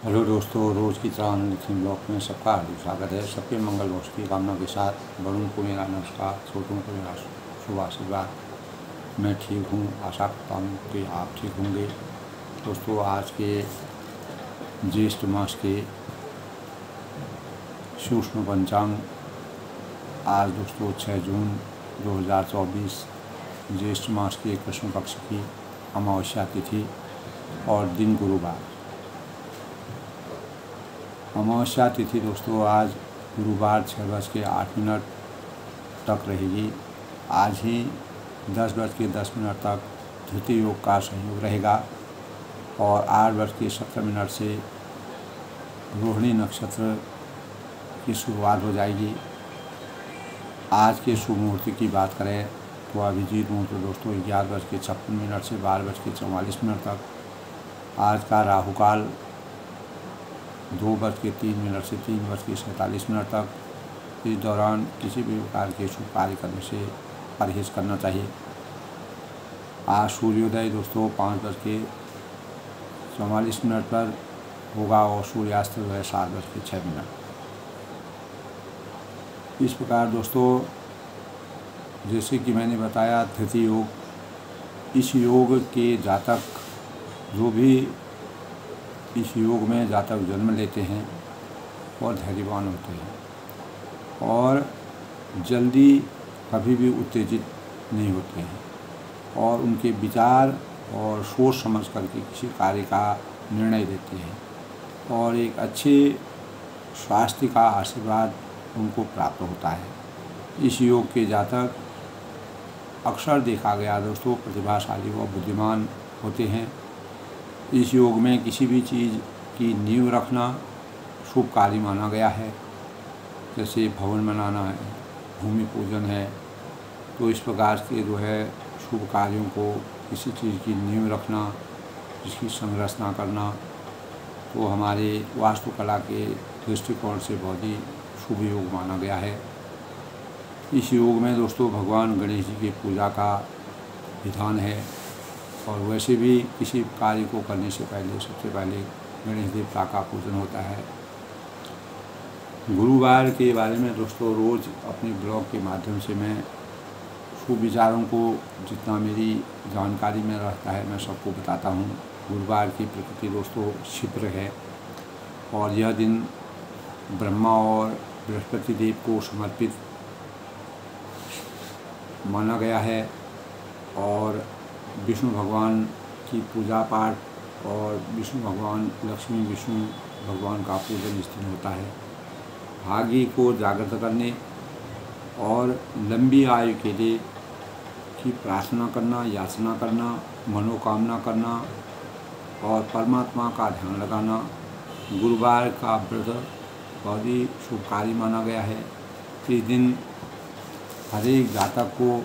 Hello दोस्तों, रोज़ की तरह अनुलिखित ब्लॉग में सबका हार्दिक स्वागत है। सबके मंगल मोक्ष की कामना के साथ बड़ों को मेरा नमस्कार, छोटों को मेरा शुभ आशीर्वाद। मैं ठीक हूँ, आशा करता हूँ कि आप ठीक होंगे। दोस्तों, आज के ज्येष्ठ मास के सूक्ष्म पंचांग आज दोस्तों 6 जून 2024 ज्येष्ठ मास के कृष्ण पक्ष की अमावस्या तिथि और दिन गुरुवार। अमावस्या तिथि दोस्तों आज गुरुवार 6:08 तक रहेगी। आज ही 10:10 तक द्वितीय योग का संयोग रहेगा और 8:17 से रोहिणी नक्षत्र की शुरुआत हो जाएगी। आज के शुभ मुहूर्त की बात करें तो अभिजीत मुहूर्त दोस्तों 11:56 से 12:44 तक। आज का राहु काल 2:03 से 3:47 तक। इस दौरान किसी भी प्रकार के शुभ कार्य करने से परहेज करना चाहिए। आज सूर्योदय दोस्तों 5:44 पर होगा और सूर्यास्त जो है 7:06। इस प्रकार दोस्तों, जैसे कि मैंने बताया तिथि योग, इस योग के जातक जो भी इस योग में जातक जन्म लेते हैं और धैर्यवान होते हैं और जल्दी कभी भी उत्तेजित नहीं होते हैं और उनके विचार और सोच समझ करके किसी कार्य का निर्णय लेते हैं और एक अच्छे स्वास्थ्य का आशीर्वाद उनको प्राप्त होता है। इस योग के जातक अक्सर देखा गया दोस्तों प्रतिभाशाली व बुद्धिमान होते हैं। इस योग में किसी भी चीज़ की नींव रखना शुभ कार्य माना गया है। जैसे भवन बनाना है, भूमि पूजन है, तो इस प्रकार के जो है शुभ कार्यों को किसी चीज़ की नींव रखना, इसकी संरचना करना, तो हमारे वास्तुकला के दृष्टिकोण से बहुत ही शुभ योग माना गया है। इस योग में दोस्तों भगवान गणेश जी की पूजा का विधान है और वैसे भी किसी कार्य को करने से पहले सबसे पहले गणेश देवता का पूजन होता है। गुरुवार के बारे में दोस्तों रोज़ अपने ब्लॉग के माध्यम से मैं शुभ विचारों को जितना मेरी जानकारी में रहता है मैं सबको बताता हूँ। गुरुवार की प्रकृति दोस्तों क्षिप्र है और यह दिन ब्रह्मा और बृहस्पति देव को समर्पित माना गया है और विष्णु भगवान की पूजा पाठ और विष्णु भगवान लक्ष्मी विष्णु भगवान का पूजन इस दिन होता है। भाग्य को जागृत करने और लंबी आयु के लिए की प्रार्थना करना, याचना करना, मनोकामना करना और परमात्मा का ध्यान लगाना गुरुवार का व्रत बहुत ही शुभ कार्य माना गया है। इस दिन हर एक जातक को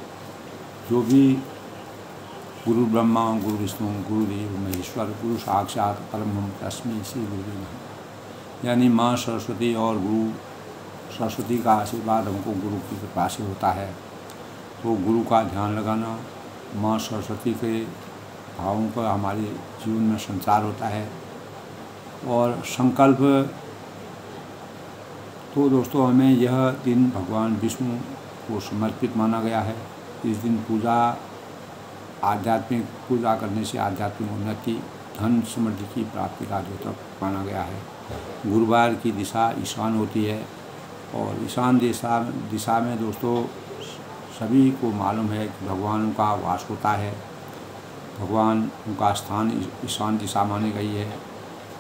जो भी गुरु ब्रह्मा गुरु विष्णु गुरुदेव महेश्वर गुरु साक्षात परम तस्मै श्री गुरुदेव नमः, यानी माँ सरस्वती और गुरु सरस्वती का आशीर्वाद हमको गुरु की कृपा से होता है। तो गुरु का ध्यान लगाना, माँ सरस्वती के भावों का हमारे जीवन में संचार होता है और संकल्प तो दोस्तों हमें यह दिन भगवान विष्णु को समर्पित माना गया है। इस दिन पूजा आध्यात्मिक पूजा करने से आध्यात्मिक उन्नति, धन समृद्धि की प्राप्ति का द्योतक माना गया है। गुरुवार की दिशा ईशान होती है और ईशान दिशा में दोस्तों सभी को मालूम है कि भगवान का वास होता है। भगवान उनका स्थान ईशान दिशा मानी गई है।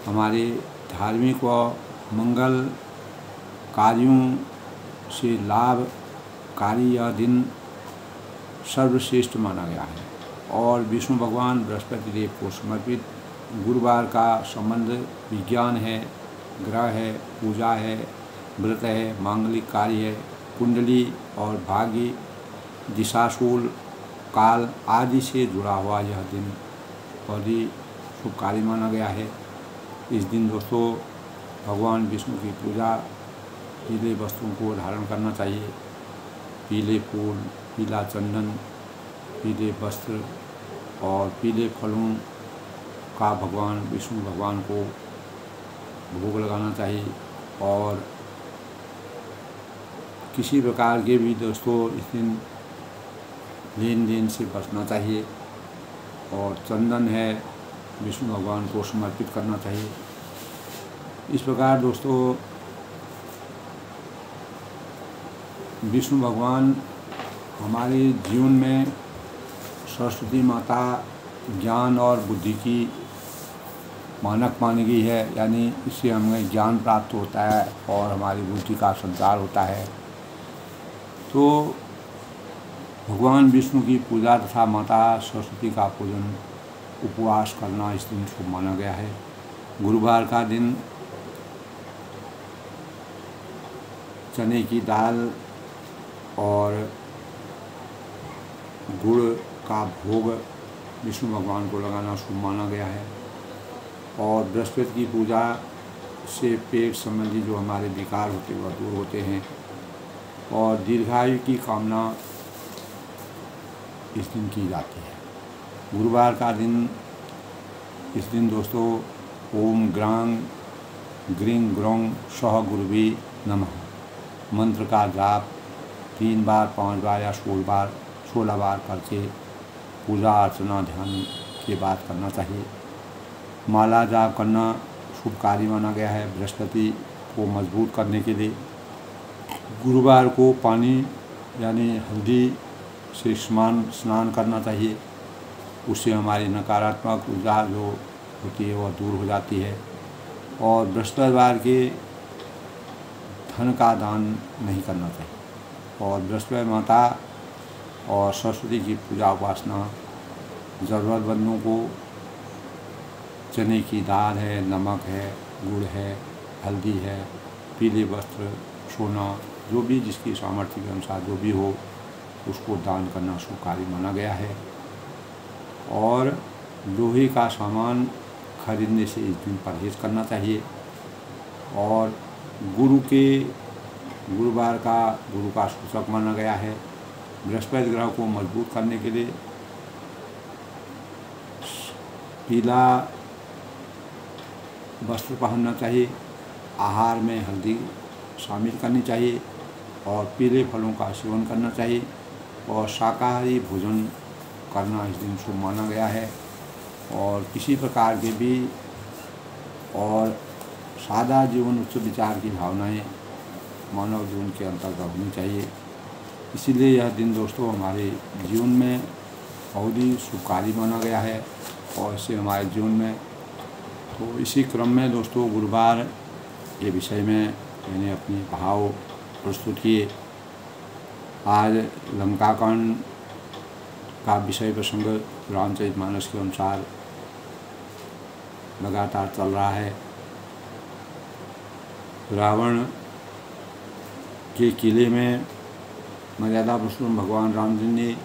हमारे धार्मिक व मंगल कार्यों से लाभकारी यह दिन सर्वश्रेष्ठ माना गया है और विष्णु भगवान बृहस्पति देव को समर्पित गुरुवार का संबंध विज्ञान है, ग्रह है, पूजा है, व्रत है, मांगलिक कार्य है, कुंडली और भाग्य, दिशाशूल, काल आदि से जुड़ा हुआ यह दिन बहुत ही शुभ कार्य माना गया है। इस दिन दोस्तों भगवान विष्णु की पूजा पीले वस्त्रों को धारण करना चाहिए। पीले फूल, पीला चंदन, पीले वस्त्र और पीले फलों का भगवान विष्णु भगवान को भोग लगाना चाहिए। और किसी प्रकार के भी दोस्तों इस दिन लेन देन से बचना चाहिए। और चंदन है विष्णु भगवान को समर्पित करना चाहिए। इस प्रकार दोस्तों विष्णु भगवान हमारे जीवन में सरस्वती माता ज्ञान और बुद्धि की मानक मानी गई है, यानी इससे हमें ज्ञान प्राप्त होता है और हमारी बुद्धि का संचार होता है। तो भगवान विष्णु की पूजा तथा माता सरस्वती का पूजन उपवास करना इस दिन शुभ माना गया है। गुरुवार का दिन चने की दाल और गुड़ का भोग विष्णु भगवान को लगाना शुभ माना गया है। और बृहस्पति की पूजा से पेट संबंधी जो हमारे विकार होते हैं वह दूर होते हैं और दीर्घायु की कामना इस दिन की जाती है। गुरुवार का दिन इस दिन दोस्तों ओम ग्रांग ग्रीं ग्रोंग सह गुरुवे नमः मंत्र का जाप 3 बार 5 बार या 16 बार करके पूजा अर्चना ध्यान के बाद करना चाहिए। माला जाप करना शुभ कार्य माना गया है। बृहस्पति को मजबूत करने के लिए गुरुवार को पानी यानी हल्दी से स्नान करना चाहिए। उससे हमारी नकारात्मक ऊर्जा जो होती है वह दूर हो जाती है। और बृहस्पतिवार के धन का दान नहीं करना चाहिए। और बृहस्पति माता और सरस्वती की पूजा उपासना ज़रूरतमंदों को चने की दाल है, नमक है, गुड़ है, हल्दी है, पीले वस्त्र, सोना, जो भी जिसकी सामर्थ्य के अनुसार जो भी हो उसको दान करना शुभ कार्य माना गया है। और लोहे का सामान खरीदने से इस दिन परहेज करना चाहिए। और गुरुवार का गुरु का सूचक माना गया है। बृहस्पति ग्रह को मजबूत करने के लिए पीला वस्त्र पहनना चाहिए। आहार में हल्दी शामिल करनी चाहिए और पीले फलों का सेवन करना चाहिए। और शाकाहारी भोजन करना इस दिन शुभ माना गया है। और किसी प्रकार के भी और सादा जीवन उच्च विचार की भावनाएं मानव जीवन के अंतर्गत होनी चाहिए। इसीलिए यह दिन दोस्तों हमारे जीवन में बहुत ही शुभकारी माना गया है और इससे हमारे जीवन में तो इसी क्रम में दोस्तों गुरुवार के विषय में मैंने अपनी भाव प्रस्तुत किए। आज लंका कांड का विषय प्रसंग रामचरितमानस के अनुसार लगातार चल रहा है। रावण के किले में मर्यादा पुरुषोत्तम भगवान राम जी ने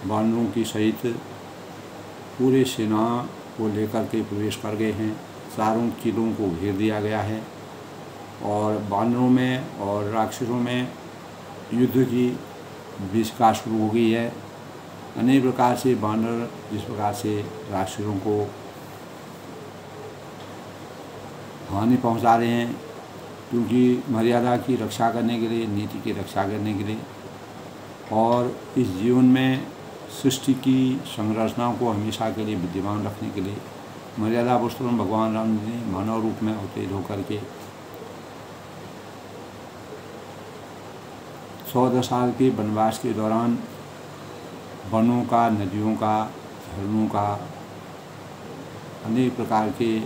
वानरों की सहित पूरे सेना को लेकर के प्रवेश कर गए हैं। चारों किलों को घेर दिया गया है और वानरों में और राक्षसों में युद्ध की विष्का शुरू हो गई है। अनेक प्रकार से वानर जिस प्रकार से राक्षसों को हानि पहुंचा रहे हैं, क्योंकि मर्यादा की रक्षा करने के लिए, नीति की रक्षा करने के लिए और इस जीवन में सृष्टि की संरचना को हमेशा के लिए विद्यमान रखने के लिए मर्यादा पुरुषोत्तम भगवान राम जी ने मानव रूप में अवतरित होकर के 14 साल के वनवास के दौरान वनों का, नदियों का, झरनों का, अनेक प्रकार के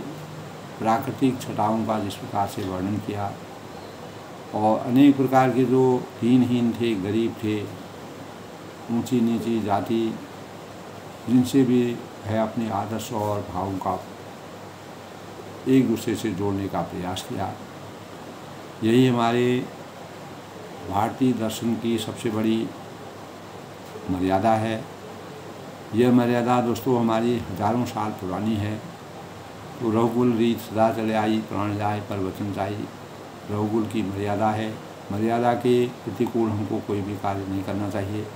प्राकृतिक छटाओं का जिस प्रकार से वर्णन किया और अनेक प्रकार के जो दीनहीन थे, गरीब थे, ऊंची नीची जाति, जिनसे भी है अपने आदर्श और भावों का एक दूसरे से जोड़ने का प्रयास किया। यही हमारे भारतीय दर्शन की सबसे बड़ी मर्यादा है। यह मर्यादा दोस्तों हमारी हजारों साल पुरानी है। तो रघुकुल रीत सदा चले आई, प्राण जाए पर वचन जाई, रघुकुल की मर्यादा है। मर्यादा के प्रतिकूल हमको कोई भी कार्य नहीं करना चाहिए।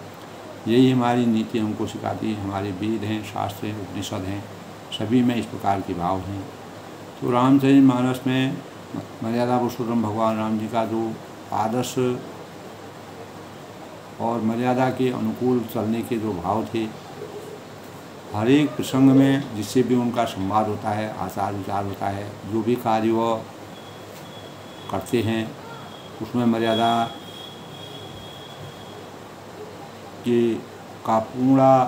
यही हमारी नीति हमको सिखाती है। हमारे वेद हैं, शास्त्र हैं, उपनिषद हैं, सभी में इस प्रकार के भाव हैं। तो रामचरितमानस में मर्यादा पुरुषोत्तम भगवान राम जी का जो आदर्श और मर्यादा के अनुकूल चलने के जो भाव थे, हर एक प्रसंग में जिससे भी उनका संवाद होता है, आचार विचार होता है, जो भी कार्य वह करते हैं उसमें मर्यादा के का पूरा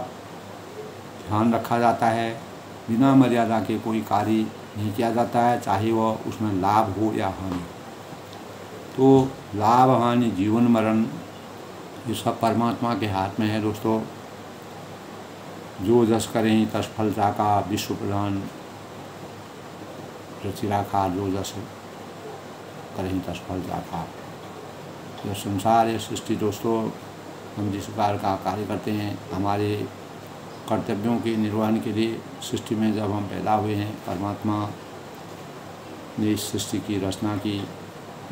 ध्यान रखा जाता है। बिना मर्यादा के कोई कार्य नहीं किया जाता है, चाहे वह उसमें लाभ हो या हानि। तो लाभ हानि, जीवन मरण, ये सब परमात्मा के हाथ में है दोस्तों। जो जस करें तस फल जाका, विश्व प्रधान रचि राखा, जो जस करें तस फल जाका। यह संसार, यह सृष्टि दोस्तों, हम जिस प्रकार का कार्य करते हैं, हमारे कर्तव्यों के निर्वहन के लिए सृष्टि में जब हम पैदा हुए हैं, परमात्मा ने इस सृष्टि की रचना की।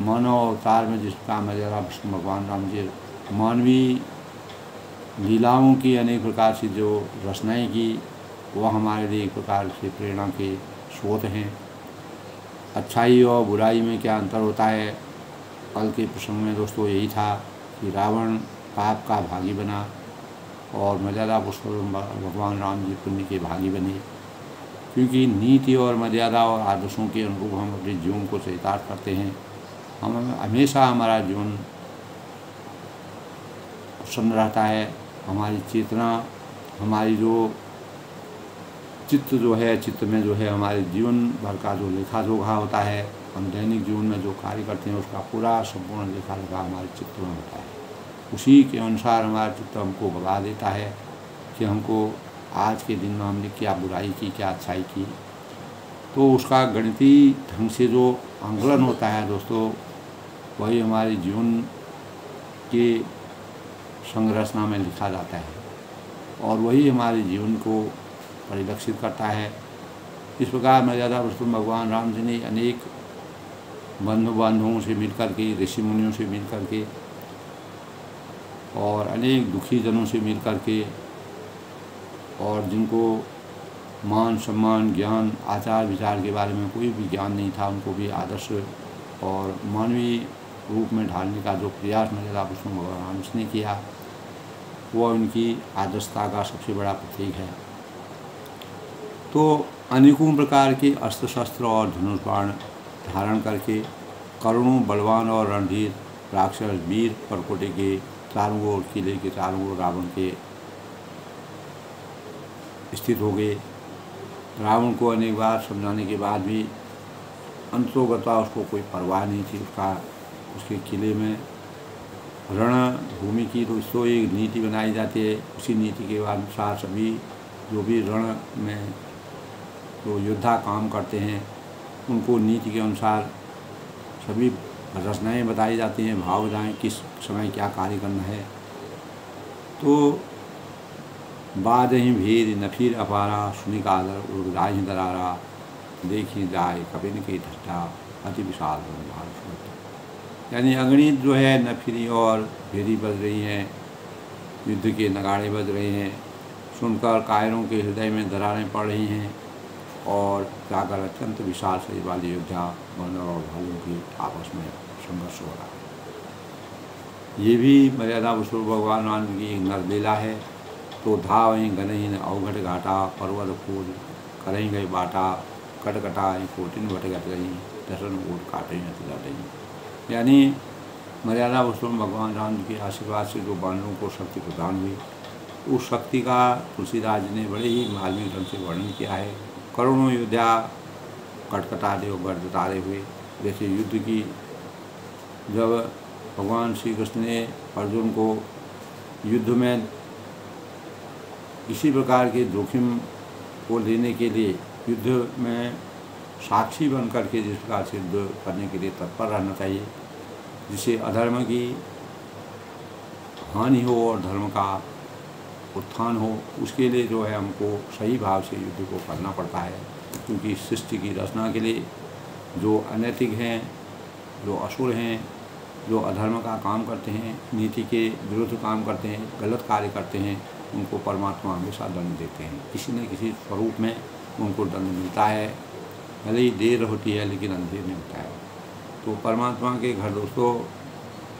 मानव अवतार में जिसका मर्यादा भगवान राम जी मानवीय लीलाओं की अनेक प्रकार से जो रचनाएं की, वह हमारे लिए एक प्रकार से प्रेरणा के स्रोत हैं। अच्छाई और बुराई में क्या अंतर होता है, कल के प्रसंग में दोस्तों यही था कि रावण पाप का भागी बना और मर्यादा पुरुषोत्तम भगवान राम जी पुण्य के भागी बने। क्योंकि नीति और मर्यादा और आदर्शों के अनुरूप हम अपने जीवन को चरितार्थ करते हैं, हम हमेशा हमारा जीवन प्रसन्न रहता है। हमारी चेतना, हमारी जो चित्त जो है, चित्त में जो है हमारे जीवन भर का जो लेखा जोखा होता है, हम दैनिक जीवन में जो कार्य करते हैं उसका पूरा संपूर्ण लेखा जोखा हमारे चित्त में होता है। उसी के अनुसार हमारा चित्त हमको भगा देता है कि हमको आज के दिन में हमने क्या बुराई की, क्या अच्छाई की। तो उसका गणितीय ढंग से जो आंकलन होता है दोस्तों, वही हमारे जीवन के संरचना में लिखा जाता है और वही हमारे जीवन को परिलक्षित करता है। इस प्रकार मर्यादा पुरुषोत्तम भगवान राम जी ने अनेक बंधु बांधवों से मिलकर के, ऋषि मुनियों से मिलकर के और अनेक दुखी जनों से मिलकर के, और जिनको मान सम्मान, ज्ञान, आचार विचार के बारे में कोई भी ज्ञान नहीं था, उनको भी आदर्श और मानवीय रूप में ढालने का जो प्रयास मर्यादा पुरुषोत्तम भगवान राम जी ने किया, वह उनकी आदर्शता का सबसे बड़ा प्रतीक है। तो अनेकों प्रकार के अस्त्र शस्त्र और धनुष बाण धारण करके करोड़ों बलवान और रणधीर राक्षस वीर परकोटे के चारों ओर, किले के चारों ओर रावण के स्थित हो गए। रावण को अनेक बार समझाने के बाद भी अंतोगता उसको कोई परवाह नहीं थी। उसके किले में रणभूमि की दोस्तों एक नीति बनाई जाती है। उसी नीति के अनुसार सभी जो भी रण में जो योद्धा काम करते हैं, उनको नीति के अनुसार सभी रचनाएं बताई जाती हैं, भाव बताएं किस समय क्या कार्य करना है। तो बादहीं भीर नफीर अपारा, सुनि कादर उर्गदाही दरारा, देखी जाए कपिन की धट्टा, अति विशाल भारत। यानी अगणित जो है नफीरी और भेरी बज रही हैं, युद्ध के नगाड़े बज रहे हैं, सुनकर कायरों के हृदय में दरारें पड़ रही हैं और जाकर अत्यंत विशाल शरीर वाली योद्धा बंदर और भालू की आपस में संघर्ष हो रहा है। ये भी मर्यादा पुरुषोत्तम भगवान राम की एक नरलीला है। तो धावहीं गनहीन अवघट घाटा, पर्वत फूल करें गए बाटा, कटकटाएँ कोटिन भटगत गई, दर्शन ऊट काटें अति लटें। यानी मर्यादा पुरुषोत्तम भगवान राम जी के आशीर्वाद से जो बानरों को शक्ति प्रदान हुई, उस शक्ति का तुलसीदास जी ने बड़े ही मार्मिक ढंग से वर्णन किया है। करोड़ों योद्धा कटकटाते और गड़गड़ाते हुए, जैसे युद्ध की जब भगवान श्री कृष्ण ने अर्जुन को युद्ध में किसी प्रकार के जोखिम को लेने के लिए युद्ध में साक्षी बन करके जिस प्रकार से युद्ध करने के लिए तत्पर रहना चाहिए, जिससे अधर्म की हानि हो और धर्म का उत्थान हो, उसके लिए जो है हमको सही भाव से युद्ध को करना पड़ता है। क्योंकि सृष्टि की रचना के लिए जो अनैतिक हैं, जो असुर हैं, जो अधर्म का काम करते हैं, नीति के विरुद्ध काम करते हैं, गलत कार्य करते हैं, उनको परमात्मा हमेशा दंड देते हैं। किसी न किसी स्वरूप में उनको दंड मिलता है। भले ही देर होती है लेकिन अंधेर नहीं होता है। तो परमात्मा के घर दोस्तों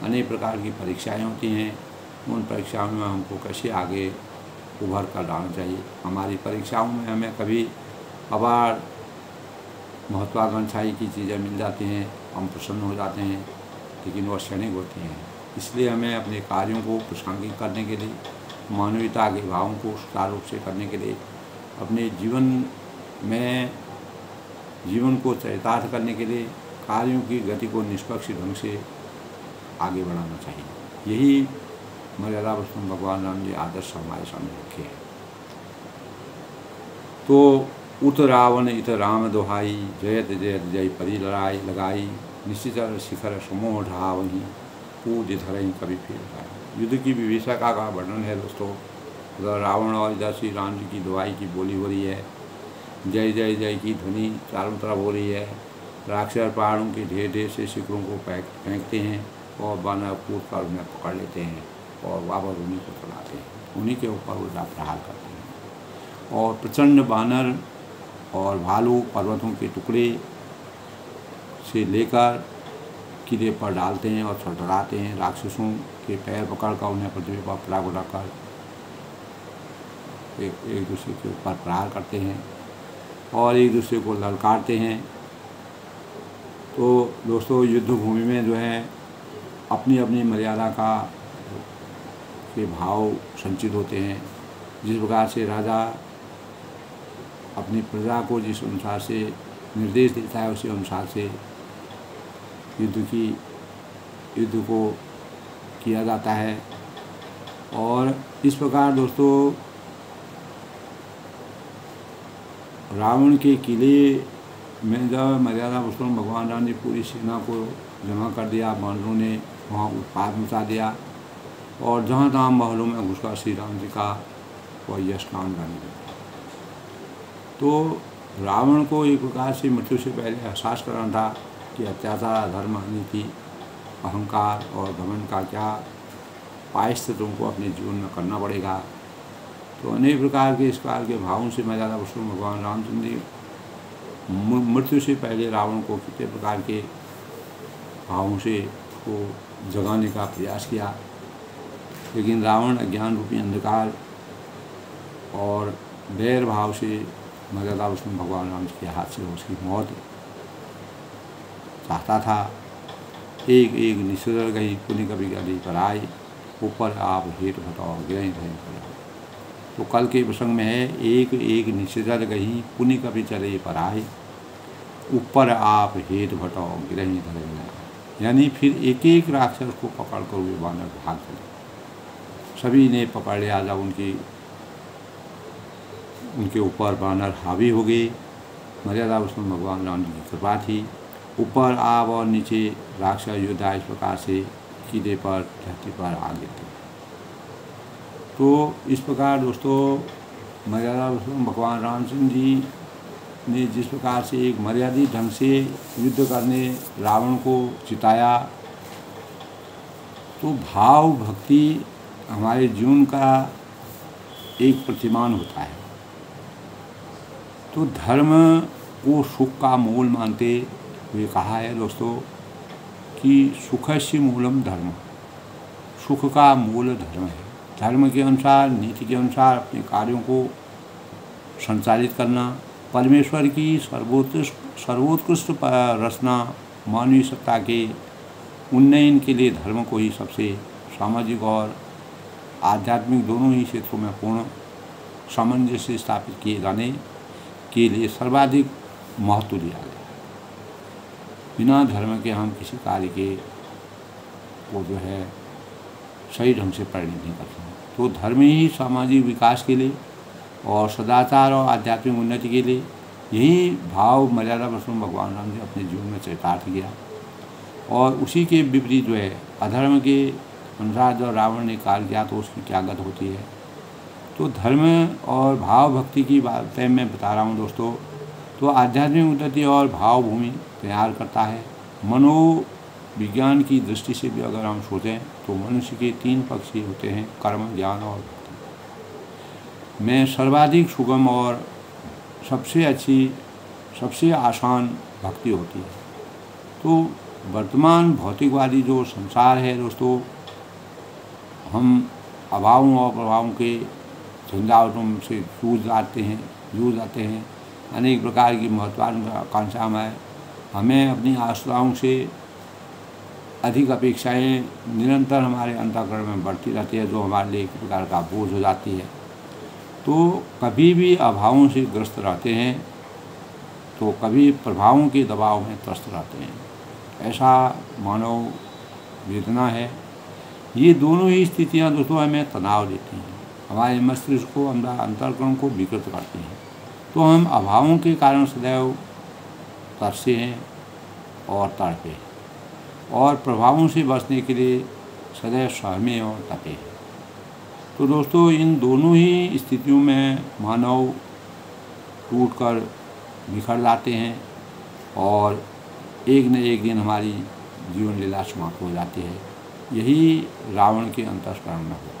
अनेक प्रकार की परीक्षाएं होती हैं। उन परीक्षाओं में हमको कैसे आगे उभर कर लाना चाहिए। हमारी परीक्षाओं में हमें कभी अपार महत्वाकांक्षाई की चीज़ें मिल जाती हैं, हम प्रसन्न हो जाते हैं, लेकिन वह क्षणिक होती हैं। इसलिए हमें अपने कार्यों को प्रासंगिक करने के लिए, मानवीयता के भावों को सुचारू रूप से करने के लिए, अपने जीवन को चरितार्थ करने के लिए कार्यों की गति को निष्पक्ष ढंग से आगे बढ़ाना चाहिए। यही मर्यादा पुरुषोत्तम भगवान राम जी आदर्श हमारे सामने रखे हैं। तो उत रावण इत राम दोहाई, जयत जयत जय परी लड़ाई लगाई, निश्चितर शिखर समोह ढहा वहीं, पूज धरई कभी फिर लगाई। युद्ध की विभीषिका का वर्णन है दोस्तों। उधर रावण और इधर श्री राम जी की दुहाई की बोली हो रही है, जय जय जय की ध्वनि चारों तरफ हो रही है। राक्षस पहाड़ों के ढेर ढेर से शिखरों को फेंकते हैं और बानर कूद कर उन्हें पकड़ लेते हैं और वापस उन्हीं को चलाते हैं, उन्हीं के ऊपर उल्टा प्रहार करते हैं। और प्रचंड बानर और भालू पर्वतों के टुकड़े से लेकर किले पर डालते हैं और छटपटाते हैं। राक्षसों के पैर पकड़कर उन्हें पृथ्वी पर पड़ा कर एक दूसरे के ऊपर प्रहार करते हैं और एक दूसरे को ललकारते हैं। तो दोस्तों युद्ध भूमि में जो है अपनी अपनी मर्यादा के भाव संचित होते हैं। जिस प्रकार से राजा अपनी प्रजा को जिस अनुसार से निर्देश देता है, उसी अनुसार से युद्ध को किया जाता है। और इस प्रकार दोस्तों रावण के किले में जब मर्यादा पुरुषोत्तम भगवान राम ने पूरी सेना को जमा कर दिया, बानरों ने वहाँ उत्पात मचा दिया और जहाँ तहाँ महलों में घुसकर श्री राम जी का वह यश गान गाने लगे। तो रावण को एक प्रकार से मृत्यु से पहले एहसास करना था कि अत्याचार, अधर्म, अनीति, अहंकार और घमंड का क्या प्रायश्चित तुमको अपने जीवन में करना पड़ेगा। तो अनेक प्रकार के इस प्रकार के भावों से मर्यादा पुरुषोत्तम भगवान रामचंद्र जी मृत्यु से पहले रावण को कितने प्रकार के भावों से उसको जगाने का प्रयास किया, लेकिन रावण अज्ञान रूपी अंधकार और वैर भाव से मर्यादा पुरुषोत्तम भगवान राम के हाथ से उसकी मौत चाहता था। एक एक निश्चर गई पुण्य कभी गली पर आई, ऊपर आप हेठ भटाओ गिरई धरे पर। तो कल के प्रसंग में है, एक एक निश्चर गई पुण्य कभी चले पर आए, ऊपर आप हेठ भटाओ गिरई धरे। यानी फिर एक एक राक्षस को पकड़ कर वे बानर भाग चले। सभी ने पकड़ लिया। जब उनके ऊपर बानर हावी हो गए, मर्यादा पुरुषोत्तम भगवान राम जी की कृपा थी। ऊपर आप और नीचे राक्षस योद्धा इस प्रकार से किले पर धरती पर आ गए थे। तो इस प्रकार दोस्तों मर्यादा पुरुषोत्तम भगवान रामचंद्र जी ने जिस प्रकार से एक मर्यादित ढंग से युद्ध करने रावण को जिताया, तो भाव भक्ति हमारे जीवन का एक प्रतिमान होता है। तो धर्म को सुख का मूल मानते हुए कहा है दोस्तों कि सुखस्य मूलम धर्म, सुख का मूल धर्म है। धर्म के अनुसार, नीति के अनुसार अपने कार्यों को संचालित करना, परमेश्वर की सर्वोत्कृष्ट रचना मानवीय सत्ता के उन्नयन के लिए धर्म को ही सबसे सामाजिक और आध्यात्मिक दोनों ही क्षेत्रों में पूर्ण सामंजस्य स्थापित किए जाने के लिए सर्वाधिक महत्व दिया गया। बिना धर्म के हम किसी कार्य के को जो है सही ढंग से परिणत नहीं कर सकते। तो धर्म ही सामाजिक विकास के लिए और सदाचार और आध्यात्मिक उन्नति के लिए यही भाव मर्यादा पुरुषोत्तम भगवान राम जी अपने जीवन में चरितार्थ किया। और उसी के विपरीत जो है अधर्म के अनुसार जो रावण ने कार्य किया तो उसकी क्या गत होती है। तो धर्म और भाव भक्ति की बातें मैं बता रहा हूँ दोस्तों। तो आध्यात्मिक उन्नति और भाव भूमि तैयार करता है। मनोविज्ञान की दृष्टि से भी अगर हम सोचें तो मनुष्य के 3 पक्ष ही होते हैं, कर्म, ज्ञान और भक्ति। में सर्वाधिक सुगम और सबसे अच्छी, सबसे आसान भक्ति होती है। तो वर्तमान भौतिकवादी जो संसार है दोस्तों, हम अभावों और प्रभावों के झंझावातों से जूझ जाते हैं। अनेक प्रकार की महत्वाकांक्षा में हमें अपनी आशाओं से अधिक अपेक्षाएं निरंतर हमारे अंतःकरण में बढ़ती रहती है, जो हमारे लिए एक प्रकार का बोझ हो जाती है। तो कभी भी अभावों से ग्रस्त रहते हैं तो कभी प्रभावों के दबाव में त्रस्त रहते हैं। ऐसा मानव वेदना है। ये दोनों ही स्थितियां दोस्तों हमें तनाव देती हैं, हमारे मस्तिष्क को, अंतःकरण को विकृत करती हैं। तो हम अभावों के कारण सदैव तरसे हैं और तड़पे, और प्रभावों से बचने के लिए सदैव सहमे और तपे। तो दोस्तों इन दोनों ही स्थितियों में मानव टूटकर बिखर जाते हैं और एक न एक दिन हमारी जीवन लीला समाप्त हो जाती है। यही रावण के अंतःकरण में हुआ।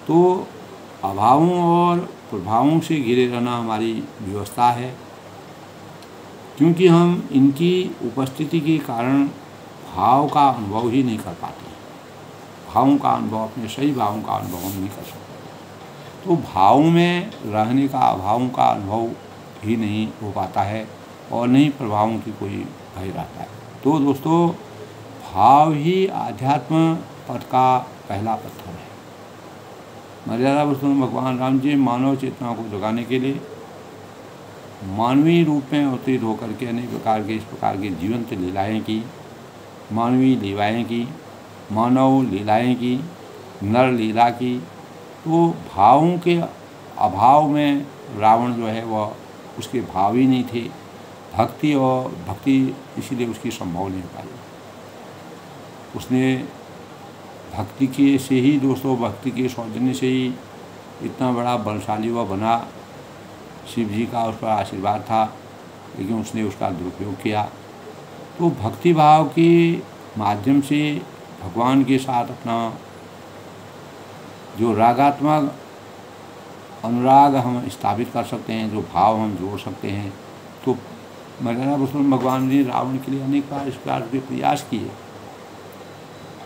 तो अभावों और प्रभावों से घिरे रहना हमारी व्यवस्था है, क्योंकि हम इनकी उपस्थिति के कारण भाव का अनुभव ही नहीं कर पाते। भावों का अनुभव, अपने सही भावों का अनुभव हम नहीं कर सकते। तो भावों में रहने का, अभावों का अनुभव ही नहीं हो पाता है और नहीं प्रभावों की कोई भय रहता है। तो दोस्तों भाव ही आध्यात्म पथ का पहला पत्थर है। मर्यादा पुरुषोत्तम भगवान राम जी मानव चेतना को जगाने के लिए मानवीय रूप में अवतरित होकर के अनेक प्रकार के इस प्रकार की जीवंत लीलाएँ की, मानवीय लीलाएँ की, मानव लीलाएँ की, नर लीला की। तो भावों के अभाव में रावण जो है वह, उसके भाव ही नहीं थे। भक्ति इसीलिए उसकी संभव नहीं हो पाई। उसने भक्ति के से ही दोस्तों, भक्ति के सौजन्य से ही इतना बड़ा बलशाली वह बना। शिव जी का उस पर आशीर्वाद था, लेकिन उसने उसका दुरुपयोग किया। तो भक्ति भाव के माध्यम से भगवान के साथ अपना जो रागात्मक अनुराग हम स्थापित कर सकते हैं, जो भाव हम जोड़ सकते हैं। तो मर्यादा पुरुषोत्तम भगवान ने रावण के लिए अनेक बार इस प्रकार के प्रयास किए,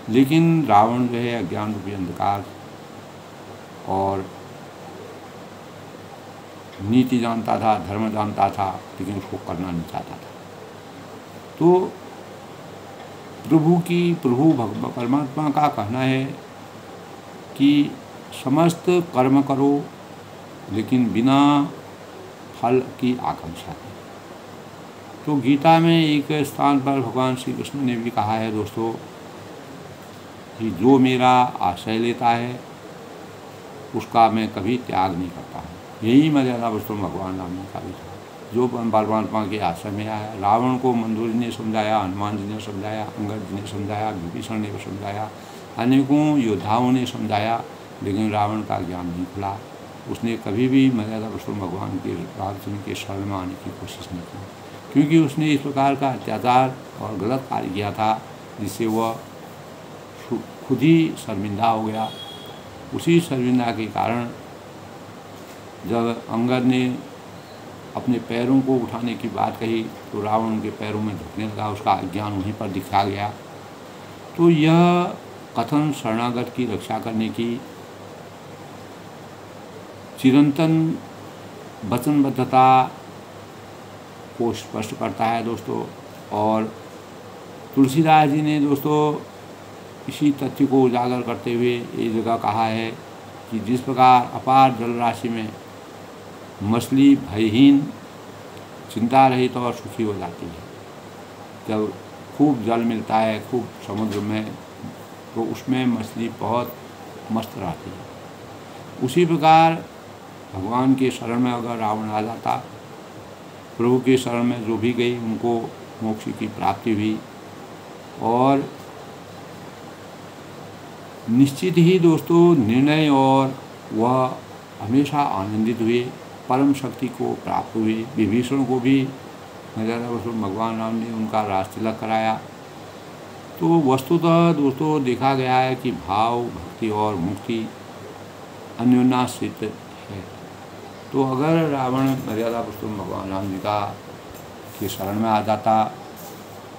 लेकिन रावण जो है अज्ञान रूपी अंधकार और नीति जानता था, धर्म जानता था, लेकिन उसको करना नहीं चाहता था। तो प्रभु परमात्मा का कहना है कि समस्त कर्म करो, लेकिन बिना फल की आकांक्षा की। तो गीता में एक स्थान पर भगवान श्री कृष्ण ने भी कहा है दोस्तों कि जो मेरा आश्रय लेता है उसका मैं कभी त्याग नहीं करता हूँ। यही मर्यादा पुरुषोत्तम भगवान राम ने का भी था, जो परमात्मा के आश्रय में आया। रावण को मंदोदरी ने समझाया, हनुमान जी ने समझाया, अंगद जी ने समझाया, विभीषण ने भी समझाया, अनेकों योद्धाओं ने समझाया, लेकिन रावण का ज्ञान नहीं खुला। उसने कभी भी मर्यादा पुरुषोत्तम भगवान के रामचंद्र के शरण में आने की कोशिश नहीं की, क्योंकि उसने इस प्रकार का अत्याचार और गलत कार्य किया था जिससे वह खुद ही शर्मिंदा हो गया। उसी शर्मिंदा के कारण जब अंगद ने अपने पैरों को उठाने की बात कही तो रावण उनके पैरों में झुकने लगा, उसका अज्ञान वहीं पर दिखा गया। तो यह कथन शरणागत की रक्षा करने की चिरंतन वचनबद्धता को स्पष्ट करता है दोस्तों। और तुलसीदास जी ने दोस्तों इसी तथ्य को उजागर करते हुए ये जगह कहा है कि जिस प्रकार अपार जल राशि में मछली भयहीन, चिंता रहित और सुखी हो जाती है, जब खूब जल मिलता है खूब समुद्र में, तो उसमें मछली बहुत मस्त रहती है। उसी प्रकार भगवान के शरण में अगर रावण आ जाता, प्रभु के शरण में जो भी गई उनको मोक्ष की प्राप्ति हुई। और निश्चित ही दोस्तों निर्णय और वह हमेशा आनंदित हुए, परम शक्ति को प्राप्त हुए। विभीषण को भी मर्यादा पुरुषोत्तम भगवान राम ने उनका राज तिलक कराया। तो वस्तुतः दोस्तों देखा गया है कि भाव, भक्ति और मुक्ति अन्योन्याश्रित है। तो अगर रावण मर्यादा पुरुषोत्तम भगवान राम जी का के शरण में आ जाता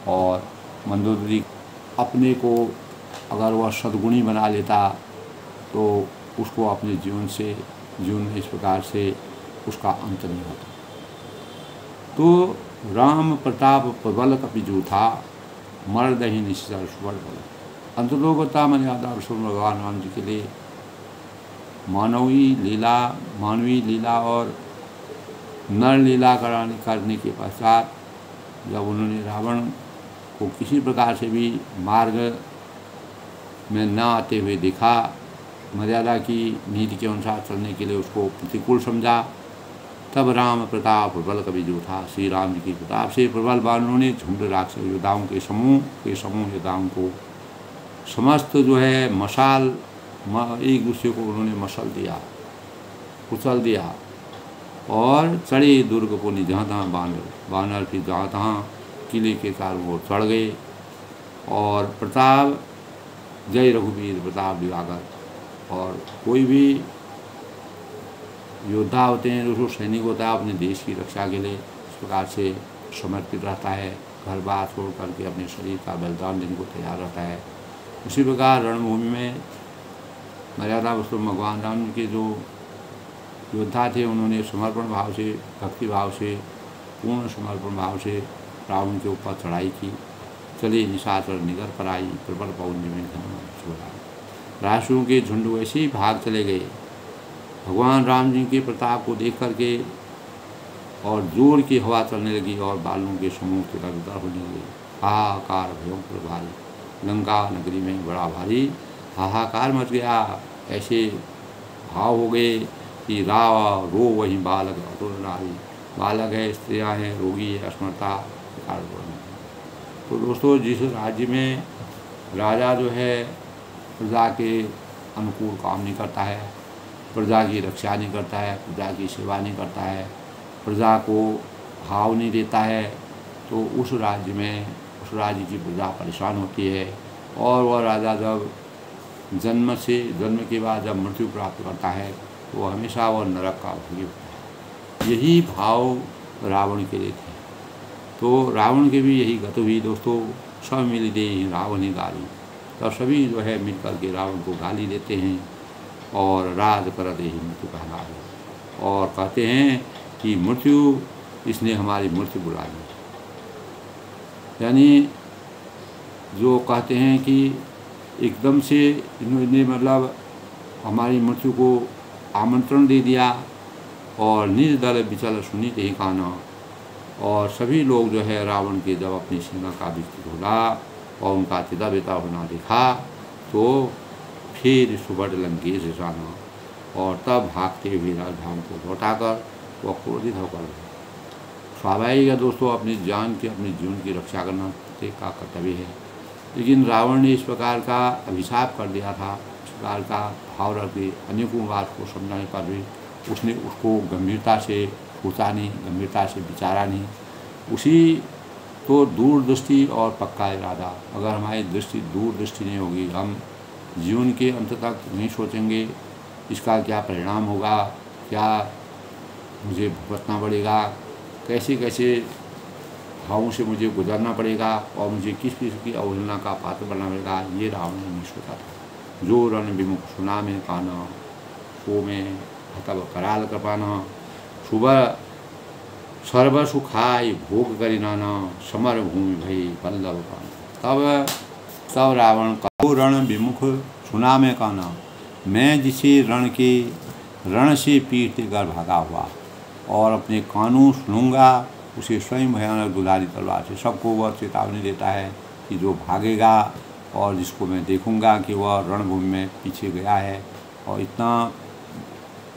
और मंदोदरी अपने को अगर वह सद्गुणी बना लेता तो उसको अपने जीवन में इस प्रकार से उसका अंत नहीं होता। तो राम प्रताप प्रबल कपि जो था मर्दही निश्चर सुबल बल। अंतलोकता मर्यादा भगवान राम जी के लिए मानवीय लीला और नर लीला करने के पश्चात जब उन्होंने रावण को किसी प्रकार से भी मार्ग में न आते हुए देखा, मर्यादा की नीति के अनुसार चलने के लिए उसको प्रतिकूल समझा, तब राम प्रताप प्रबल कवि जो था श्री राम जी के प्रताप से प्रबल बानरों ने झुंड राक्षस योद्धाओं के समूह योद्धाओं को समस्त जो है मशाल एक दूसरे को उन्होंने मसल दिया, कुचल दिया और चढ़े दुर्ग को जहाँ तहाँ बानर फिर जहाँ तहाँ किले के चारों ओर चढ़ गए। और प्रताप जय रघुवीर प्रताप दिवाकर, और कोई भी योद्धा होते हैं, जो सैनिक होता है अपने देश की रक्षा के लिए इस प्रकार से समर्पित रहता है, घर बार छोड़ करके अपने शरीर का बलिदान देने को तैयार रहता है। उसी प्रकार रणभूमि में मर्यादा पुरुषोत्तम भगवान राम के जो योद्धा थे उन्होंने समर्पण भाव से, भक्ति भाव से, पूर्ण समर्पण भाव से रावण के ऊपर चढ़ाई की। चले निशाचर निगर पर आई, प्रबल पवन में छोड़ा। राशुओं के झुंड वैसे ही भाग चले गए। भगवान राम जी के प्रताप को देख करके और जोर की हवा चलने लगी और बालों के समूह के दर होने लगे। हाहाकार भयंकर भारी, लंका नगरी में बड़ा भारी हाहाकार मच गया। ऐसे भाव हो गए कि रो वही बालक अतुल नारी, बालक है, स्त्रियाँ हैं, रोगी है, असमर्था। तो दोस्तों, जिस राज्य में राजा जो है प्रजा के अनुकूल काम नहीं करता है, प्रजा की रक्षा नहीं करता है, प्रजा की सेवा नहीं करता है, प्रजा को भाव नहीं देता है, तो उस राज्य की प्रजा परेशान होती है। और वह राजा जब जन्म के बाद जब मृत्यु प्राप्त करता है तो हमेशा वह नरक का भोगी होता है। यही भाव रावण के लिए थे। तो रावण के भी यही गत हुई दोस्तों। सब मिल दे रावण ही गाली, तब सभी जो है मिल कर के रावण को गाली देते हैं और राज कर दे ही मृत्यु कहला, और कहते हैं कि मृत्यु, इसने हमारी मृत्यु बुला ली। यानी जो कहते हैं कि एकदम से इन्होंने मतलब हमारी मृत्यु को आमंत्रण दे दिया और निज दल विचल सुनी ते काना। और सभी लोग जो है रावण के जब अपनी सीमा का विस्तृत होला और उनका चिता बेता होना देखा तो फिर सुबह लंकेश जाना, और तब भागते हुए राजधानी को लौटाकर वह क्रोधित होकर स्वाभाविक है दोस्तों, अपनी जान की, अपने जीवन की रक्षा करना प्रत्येक का कर्तव्य है। लेकिन रावण ने इस प्रकार का अभिशाप कर दिया था, इस प्रकार का भाव रख के अनेकों बात को समझाने पर भी उसने उसको गंभीरता से सोचा नहीं, गंभीरता से विचारा नहीं। उसी तो दूरदृष्टि और पक्का इरादा, अगर हमारी दृष्टि दूरदृष्टि नहीं होगी, हम जीवन के अंत तक नहीं सोचेंगे इसका क्या परिणाम होगा, क्या मुझे भुगतना पड़ेगा, कैसे कैसे भावों से मुझे गुजरना पड़ेगा और मुझे किस किस की अवहेलना का पात्र बनना पड़ेगा, ये रावण ने नहीं सोचा था। जो रण विमुख सुना में काना, सो में हतब कराल कृपाना, सुबह सर्व सुखाय भोग करिनाना, समर भूमि भई बल्लभ पाना। तब रावण का रण विमुख सुना में काना, मैं जिसे रण से पीठ देकर भागा हुआ और अपने कानों सुनूंगा उसे स्वयं भयानक दुधारी तलवार से। सबको वह चेतावनी देता है कि जो भागेगा और जिसको मैं देखूंगा कि वह रणभूमि में पीछे गया है, और इतना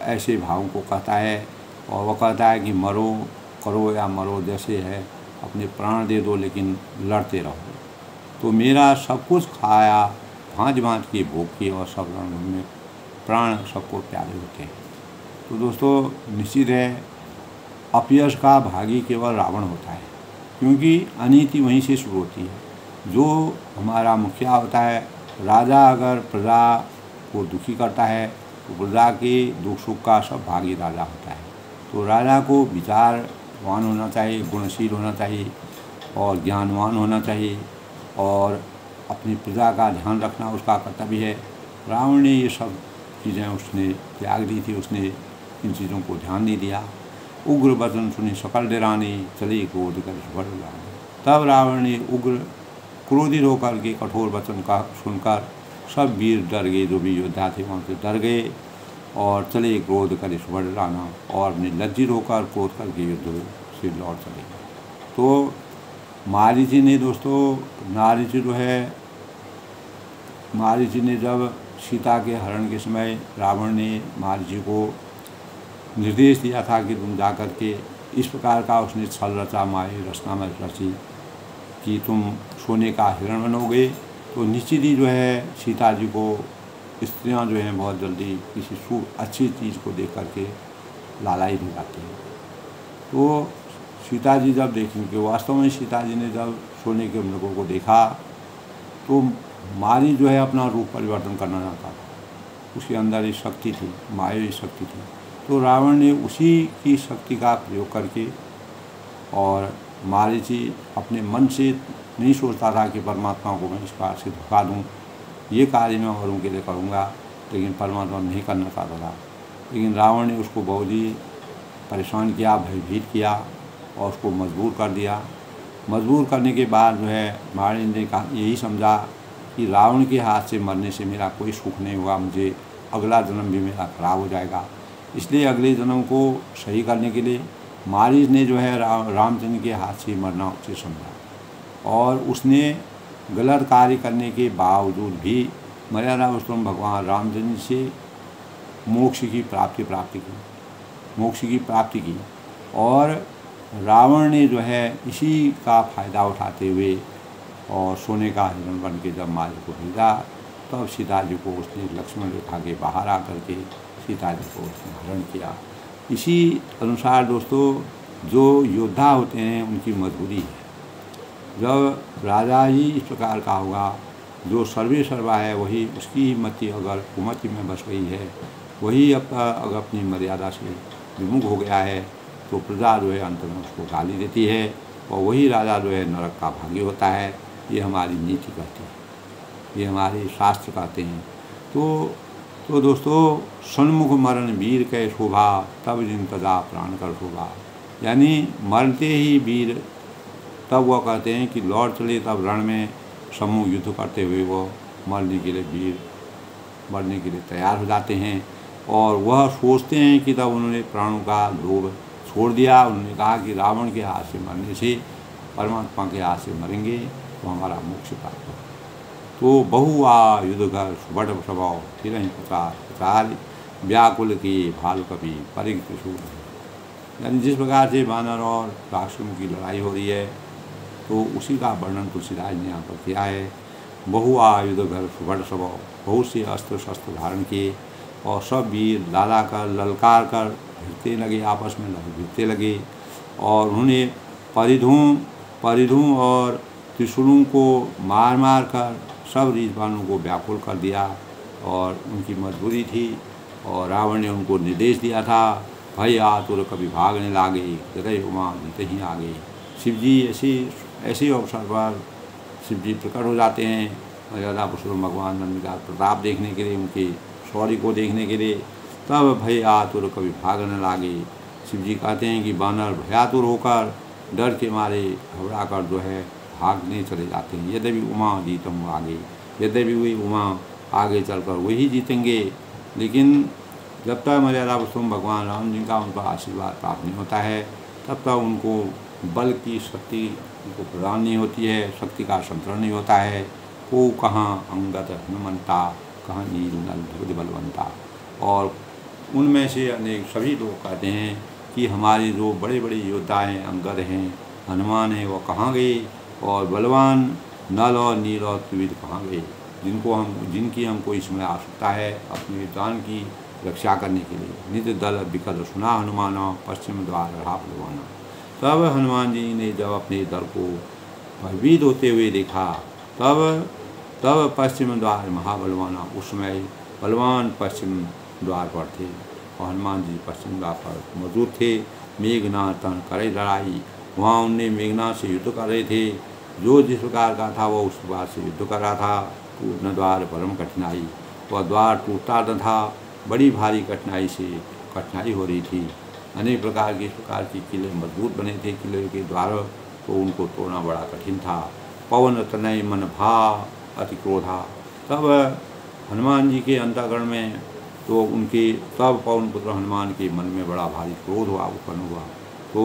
ऐसे भावों को कहता है। और वह कहता है कि मरो, करो या मरो, जैसे है अपने प्राण दे दो लेकिन लड़ते रहो। तो मेरा सब कुछ खाया, भांज भांज के भोग किए, और सब रणभूमि में प्राण सबको प्यारे होते हैं। तो दोस्तों, निश्चित है अपयश का भागी केवल रावण होता है, क्योंकि अनीति वहीं से शुरू होती है। जो हमारा मुखिया होता है, राजा अगर प्रजा को दुखी करता है तो प्रजा के दुख सुख का सब भागी राजा होता है। तो राजा को विचारवान होना चाहिए, गुणशील होना चाहिए और ज्ञानवान होना चाहिए। और अपनी प्रजा का ध्यान रखना उसका कर्तव्य है। रावण ने ये सब चीज़ें उसने त्याग दी थी, उसने इन चीज़ों को ध्यान नहीं दिया। उग्र वचन सुनी सकल डरानी, चले क्रोध कर सुबह लाने। तब रावण ने उग्र क्रोधित होकर के कठोर वचन का सुनकर सब वीर डर गए, जो भी योद्धा थे वहाँ से डर गए और चले क्रोध कर सुबह लाना, और अपने लज्जित होकर क्रोध करके युद्ध से लौट चले। तो मारीची ने दोस्तों, मारीची ने जब सीता के हरण के समय रावण ने मारीची को निर्देश दिया था कि तुम जा कर के इस प्रकार का उसने छल रचा, माए रचना में रची कि तुम सोने का हिरण बनोगे, तो निश्चित ही जो है सीता जी को स्त्रियां जो हैं बहुत जल्दी किसी अच्छी चीज़ को देख करके लालाई हो जाती हैं। तो सीता जी जब देखेंगे, वास्तव में सीता जी ने जब सोने के मृगों को देखा तो मारी जो है अपना रूप परिवर्तन करना चाहता था, उसके अंदर एक शक्ति थी, मायावी शक्ति थी। तो रावण ने उसी की शक्ति का प्रयोग करके, और मारीची अपने मन से नहीं सोचता था कि परमात्मा को मैं इस बात से धोखा दूँ, ये कार्य मैं औरों के लिए करूँगा, लेकिन परमात्मा नहीं करना चाहता था। लेकिन रावण ने उसको बहुत ही परेशान किया, भयभीत किया और उसको मजबूर कर दिया। मजबूर करने के बाद जो है मारी ने यही समझा कि रावण के हाथ से मरने से मेरा कोई सुख नहीं होगा, मुझे अगला जन्म भी मेरा खराब हो जाएगा। इसलिए अगले जन्म को सही करने के लिए मारीच ने जो है रामचंद्र के हाथ से मरना उचित समझा, और उसने गलत कार्य करने के बावजूद भी मर्यादा पुरुषोत्तम भगवान रामचंद्र से मोक्ष की प्राप्ति की। और रावण ने जो है इसी का फायदा उठाते हुए और सोने का हिरण बन के जब माली को भेजा, तब सीता जी को उसने लक्ष्मण रेखा के बाहर आकर के सीता जी को उसने हरण किया। इसी अनुसार दोस्तों, जो योद्धा होते हैं उनकी मजबूरी है। जब राजा ही इस प्रकार का होगा, जो सर्वे सर्वा है वही, उसकी मति अगर कुमति में बस गई है, वही अगर अपनी मर्यादा से विमुख हो गया है, तो प्रजा जो है अंत में उसको गाली देती है, और वही राजा जो है नरक का भागी होता है। ये हमारी नीति कहती है, ये हमारे शास्त्र कहते हैं। तो दोस्तों, सन्मुख मरण वीर कै शोभा, तब जिन तजा प्राण कर शोभा। यानी मरते ही वीर, तब वह कहते हैं कि लौट चले, तब रण में सम्मुख युद्ध करते हुए वो मरने के लिए तैयार हो जाते हैं। और वह सोचते हैं कि तब उन्होंने प्राणों का लोभ छोड़ दिया। उन्होंने कहा कि रावण के हाथ से मरने से परमात्मा के हाथ से मरेंगे तो हमारा मोक्ष प्राप्त हो। तो बहुआ युद्ध घर सुबट स्वभाव, फिर प्रचार व्याकुल की भाल कभी परिग त्रिशूल। यानी जिस प्रकार से वानर और राक्षसों की लड़ाई हो रही है, तो उसी का वर्णन तुलसीदास ने यहाँ पर किया है। बहुआ युद्ध घर सुबट स्वभाव, बहुत से अस्त्र शस्त्र धारण किए और सब वीर लाला कर ललकार कर भिड़ते लगे, आपस में भिड़ते लगे। और उन्होंने परिधों और त्रिशूलों को मार मार कर सब रीछवानों को व्याकुल कर दिया। और उनकी मजबूरी थी, और रावण ने उनको निर्देश दिया था, भय आतुर कभी भागने लागे, हृदय उमा जीते ही आगे। शिव जी ऐसे अवसर पर शिव जी प्रकट हो जाते हैं, मर्यादा पुरुषोत्तम भगवान नंद का प्रताप देखने के लिए, उनके शौर्य को देखने के लिए। तब भय आतुर कभी भागने लागे। शिव जी कहते हैं कि बानर भयातुर होकर डर के मारे घबरा कर जो है भागने चले जाते हैं। यद्यपि उमा जीतम आगे, यद्यपि वही उमा आगे चलकर वही जीतेंगे, लेकिन जब तक मर्यादा पुरुषोत्तम भगवान राम जी का उनका आशीर्वाद प्राप्त नहीं होता है, तब तक उनको बल की शक्ति उनको प्रदान नहीं होती है, शक्ति का संतरण नहीं होता है। को कहाँ अंगत हनुमंता, कहाँ नील नल भुज बलवंता। और उनमें से अनेक सभी लोग कहते हैं कि हमारे जो बड़े बड़े योद्धा हैं, अंगद हैं, हनुमान हैं, वो कहाँ गए, और बलवान नल और नील और त्रिविध कहाँ गए, जिनकी हमको इसमें आवश्यकता है अपने दान की रक्षा करने के लिए। नित्य दल विकल सुना हनुमाना, पश्चिम द्वार रहा बलवाना। तब हनुमान जी ने जब अपने दल को भयभीत होते हुए देखा, तब पश्चिम द्वार महाबलवाना, उस समय बलवान पश्चिम द्वार पर थे और हनुमान जी पश्चिम द्वार पर मौजूद थे। मेघनाथ तन करे लड़ाई, वहाँ उनने मेघनाथ से युद्ध कर रहे थे, जो जिस प्रकार का था वो उस प्रकार से युद्ध कर रहा था। टूटन द्वार परम कठिनाई, वह द्वार टूटता न था, बड़ी भारी कठिनाई हो रही थी। अनेक प्रकार की इस प्रकार की किले मजबूत बने थे, किले के द्वार, तो उनको तोड़ना बड़ा कठिन था। पवन तनय मन भा अति क्रोधा, तब हनुमान जी के अंतःकरण में तो उनके तब पवन पुत्र हनुमान के मन में बड़ा भारी क्रोध उत्पन्न हुआ। तो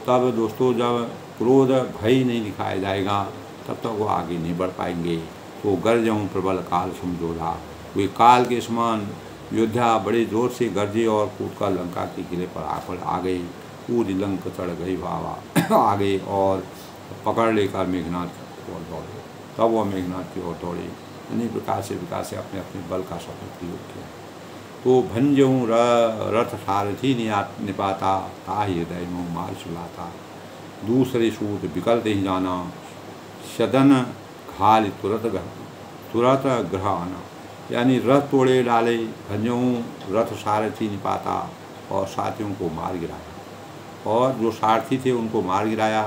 तब दोस्तों जब क्रोध भय नहीं दिखाया जाएगा तब तक वो आगे नहीं बढ़ पाएंगे। तो गर्जऊँ प्रबल काल समझोधा, वे काल के समान योद्धा बड़े जोर से गरजे और कूदकर लंका के किले पर आ गए। पूरी लंका चढ़ गई बाबा आ गए और पकड़ लेकर मेघनाथ की ओर दौड़े। तब वह मेघनाथ की ओर दौड़े, अनेक प्रकार से अपने अपने बल का सफल प्रयोग किया। तो भंजऊँ रथ सारथी निपाता, ताहि हृदय मुँह मार सुलाता। दूसरे सूत विकल ही जाना, सदन घाल तुरत ग्रह आना। यानी रथ तोड़े डाले, भंजऊँ रथ सारथी निपाता, और साथियों को मार गिराया, और जो सारथी थे उनको मार गिराया।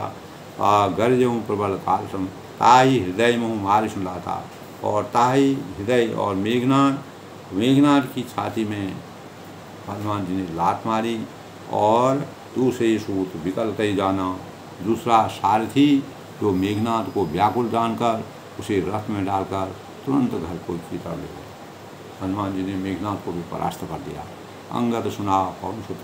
गर्जऊँ प्रबल काल सम, ताहि हृदय मुँह मार सुलाता, और ताहि हृदय और मेघनाथ की छाती में हनुमान जी ने लात मारी। और दूसरे सूत विकल तय जाना, दूसरा सारथी जो मेघनाथ को व्याकुल जानकर उसे रथ में डालकर तुरंत घर को चीता ले गए। हनुमान जी ने मेघनाथ को भी परास्त कर दिया। अंगद सुना पवन सुत,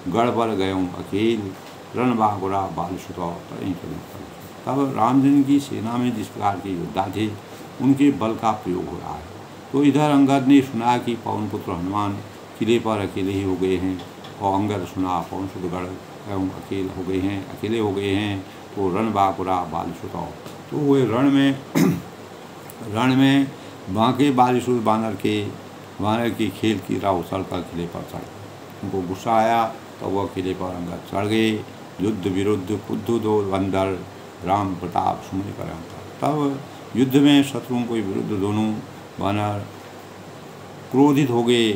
गढ़ पर गयऊँ अकेल, रण बागुरा बाल सुतौ तहीं चले। तब रामचंद्र की सेना में जिस प्रकार के योद्धा थे उनके बल का प्रयोग हो रहा है। तो इधर अंगद ने सुना कि पवन पुत्र हनुमान किले पर अकेले ही हो गए हैं, और अंगद सुना पवन सुत गढ़ एवं अकेले हो गए हैं। तो रण बागुरा बाल सुतौ, तो वे रण में बांके बालिशुर बानर की खेल की राह उछल कर किले पर चढ़ गए। उनको गुस्सा आया तो वह किले पर अंगद चढ़ गए। युद्ध विरुद्ध कुद्ध दो अंदर, राम प्रताप सुमि कर अंतर। तब युद्ध में शत्रुओं के विरुद्ध दोनों बानर क्रोधित हो गए,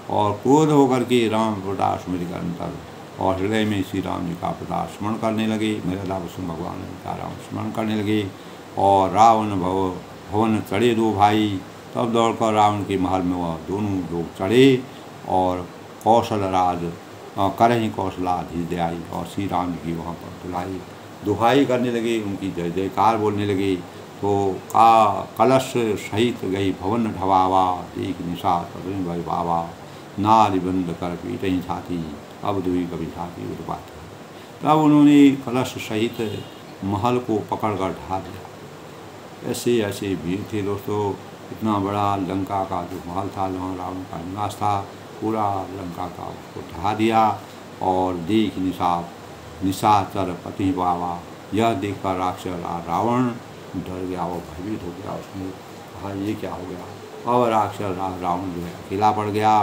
और क्रोध होकर के राम प्रताप सुमि कर अंतर, और हृदय में श्री राम जी का प्रताप स्मरण करने लगे। मेरा भगवान का राम स्मरण करने लगे। और रावण भवन चढ़े दो भाई, तब दौड़कर रावण के महल में वह दोनों लोग चढ़े, और कौशल राज करहीं कौशलाधीश दे आई, और श्री राम जी की वहाँ पर दुहाई करने लगे, उनकी जय जयकार बोलने लगे। तो कलश सहित गई भवन ढवावा, एक निशा तभी भई बाबा, नारी बंद कर पीटहीं छाती, अब दुई कभी छाती उत्पात। तब उन्होंने कलश सहित महल को पकड़कर ढा दिया। ऐसे वीर थे दोस्तों। इतना बड़ा लंका का जो महल था, जहाँ रावण का निवास था, पूरा लंका का उसको ढहा दिया। और देख निशाचर पति बाबा, यह देखकर राक्षस रावण डर गया, वो भयभीत हो गया। उसने कहा ये क्या हो गया। और राक्षस रावण जो है अकेला पड़ गया।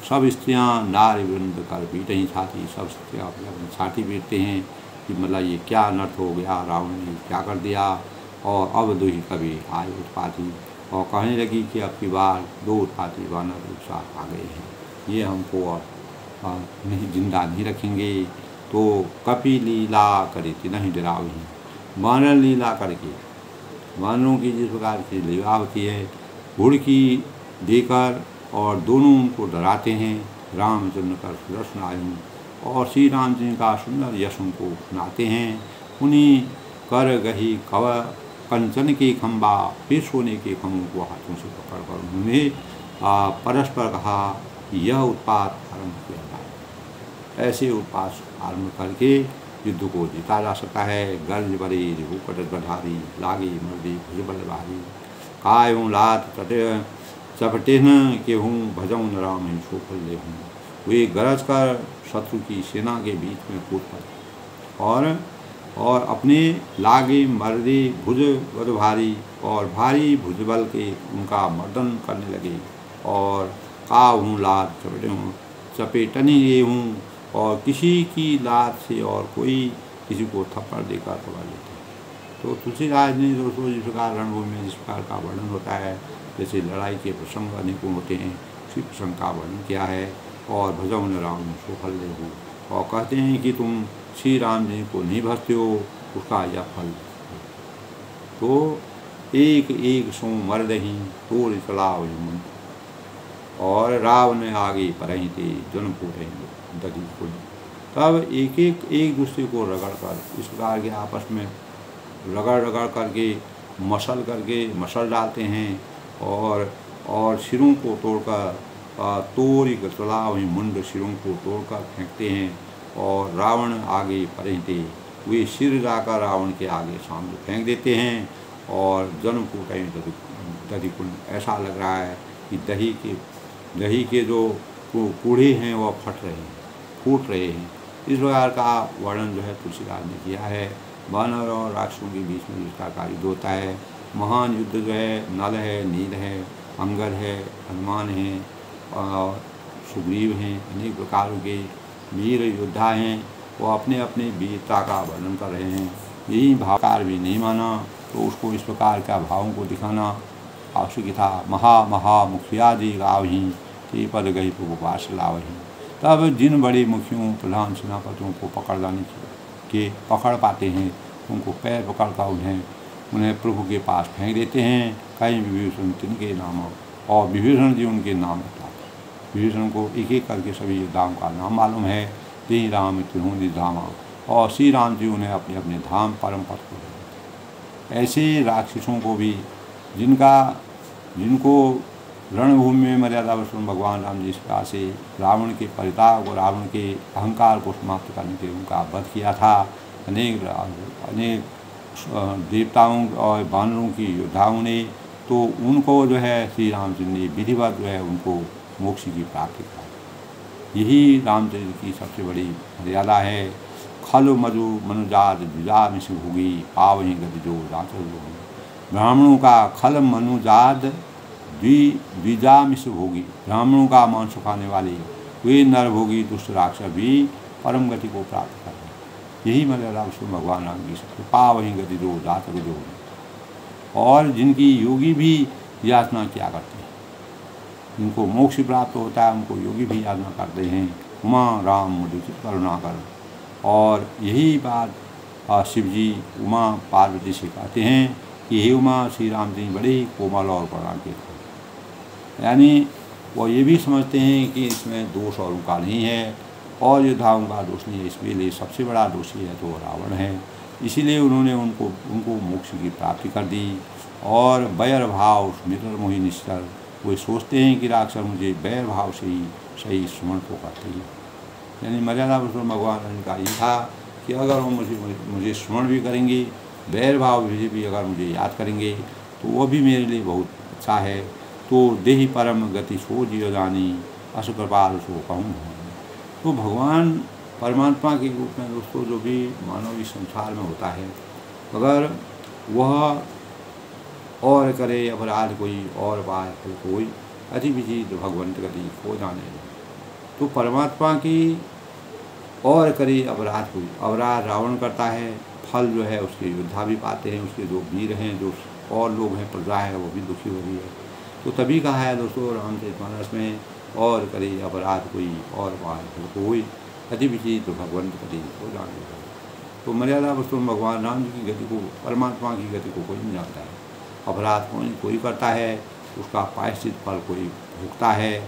सब स्त्रियाँ नारी वृंद कर पीटहीं छाती, सब स्त्रियाँ अपनी छाती पीटते हैं कि मतलब ये क्या अनर्थ हो गया, रावण ने क्या कर दिया। और अब दुही कभी आए उत्पाती, और कहने लगी कि अब की बार दो उत्पाती वानर एक साथ आ गए हैं, ये हमको अब नहीं जिंदा नहीं रखेंगे। तो कपि लीला करे नहीं डरावही। वानर लीला करके, वानरों की जिस प्रकार की लीला होती है, घुड़की देकर और दोनों उनको डराते हैं। रामचंद्र का सुदर्शन आयु और श्री राम जी का सुंदर यश उनको सुनाते हैं। उन्हीं कर गही कव कंचन के खंबा, फिर सोने के खम्भों को हाथों से पकड़कर उन्होंने परस्पर कहा कि यह उत्पात आरंभ किया जाए। ऐसे उत्पात आरंभ करके युद्ध को जीता जा सकता है। गर्ज बरी रिभुकट बधारी, लागी मर्दी भुजबल भारी, कायऊँ लात चपटेन के हूँ, भजऊँ न राम ही सोफल ले हूँ। वे गरज कर शत्रु की सेना के बीच में कूद पड़े, और अपने लागे मर्दे भुज बद भारी, और भारी भुजबल के उनका मर्दन करने लगे। और काहूँ लात चपेटनी ये हूँ, और किसी की लात से और कोई किसी को थप्पड़ देकर पकड़ लेते। तो तुलसीदास ने दोस्तों जिस प्रकार रणभूमि में जिस प्रकार का वर्णन होता है, जैसे लड़ाई के प्रसंग अनेकों होते हैं, उसी प्रसंग का वर्णन किया है। और भजऊँ न राम सुफल ले हो, और कहते हैं कि तुम श्री राम जी को नहीं भजते हो, उसका यह फल तो एक एक सो मरदही तोड़ चलाव मुंड, और रावण आगे परही थे जन्म फूटे दधी खुद। तब एक दूसरे को रगड़ कर इस प्रकार के आपस में रगड़ करके मसल डालते हैं, और सिरों को तोड़कर तोड़ी चलाव मुंड सिरों को तोड़कर फेंकते हैं, और रावण आगे परहते वे सिर जाकर रावण के आगे सामने फेंक देते हैं, और जन्म फूटे दधी कुंड। ऐसा लग रहा है कि दही के जो कूड़े हैं वह फूट रहे हैं। इस प्रकार का वर्णन जो है तुलसीदास ने किया है। वानर और राक्षसों के बीच में जिसका का युद्ध होता है, महान युद्ध जो है, नल है, नील है, अंगद है, हनुमान है, और सुग्रीव हैं, अनेक प्रकारों के वीर योद्धा हैं, वो अपने अपने वीरता का वर्णन कर रहे हैं। यही भावकार भी नहीं माना तो उसको इस प्रकार का भावों को दिखाना आवश्यक था। महा मुखियादि गावही ते पद गई प्रभु पास लावही। तब जिन बड़े मुखियों प्रधान सेनापतियों को पकड़ पाते हैं, उनको पैर पकड़ कर उन्हें प्रभु के पास फेंक देते हैं। कहीं विभीषण तिनके नाम, और विभीषण जी उनके नाम बताते। विभीषण को एक एक करके सभी योद्धाओं का नाम मालूम है। ते राम तिन्हों धामा, और श्री राम जी उन्हें अपने अपने धाम परम पद को देते। ऐसे राक्षसों को भी जिनको रणभूमि में मर्यादा पुरुषोत्तम भगवान राम जी इस प्रकार से रावण के परिताप और रावण के अहंकार को समाप्त करने के लिए उनका वध किया था। अनेक देवताओं और वानरों की योद्धाओं ने, तो उनको जो है श्री रामचंद्र ने विधिवत जो है उनको मोक्ष की प्राप्ति कराई। यही रामचंद्र की सबसे बड़ी मर्यादा है। खल मधु मनुजात द्विजा मिश भोगी, पावही गति जो राचल होगी। ब्राह्मणों का खल मनुजात द्विजा मिश भोगी, ब्राह्मणों का मांस खाने वाले वे नरभोगी दुष्ट राक्षस भी परम गति को प्राप्त कर रहे। यही मर्यादा भगवान राम की सबसे पावही गति जो जातक जो, और जिनकी योगी भी याचना किया करते हैं, जिनको मोक्ष प्राप्त होता है उनको योगी भी याचना करते हैं, उमा राम मुझे करुणा कर। और यही बात शिव जी उमा पार्वती से कहते हैं कि हे उमा, श्री राम जी बड़े ही कोमल और करुणा के थे। यानी वो ये भी समझते हैं कि इसमें दोष और उनका नहीं है, और योद्धाओं का दोष नहीं है, इसके लिए सबसे बड़ा दोषी है तो रावण है। इसीलिए उन्होंने उनको मोक्ष की प्राप्ति कर दी। और बैर भाव मित्र मोहि निश्चर, वे सोचते हैं कि राक्षस मुझे बैर भाव से ही सही स्मरण को करते हैं। यानी मर्यादा पुरुषोत्तम भगवान का ये था कि अगर वो मुझे स्मरण भी करेंगे, बैर भाव भी अगर मुझे याद करेंगे तो वो भी मेरे लिए बहुत अच्छा है। तो देहि परम गति सो जियो जानी, अस कृपाल सो कहूँ। तो भगवान परमात्मा के रूप में दोस्तों जो भी मानव इस संसार में होता है, अगर वह और करे अपराध कोई और पाए कोई, अति विचित्र भगवंत गति खो जाने। तो परमात्मा की और करे अपराध कोई, अपराध रावण करता है, फल जो है उसके योद्धा भी पाते हैं, उसके जो वीर हैं, जो और लोग हैं, प्रजा है, वो भी दुखी हो रही है। तो तभी कहा है दोस्तों रामचरितमानस में, और करे अपराध कोई और पाए कोई, अति विचित्र भगवंत गति को जाने। तो मर्यादा पुरुषोत्तम भगवान राम जी की गति को, परमात्मा की गति को कोई नहीं जानता है। अपराध कोई करता है, उसका प्रायश्चित फल कोई भुगता है,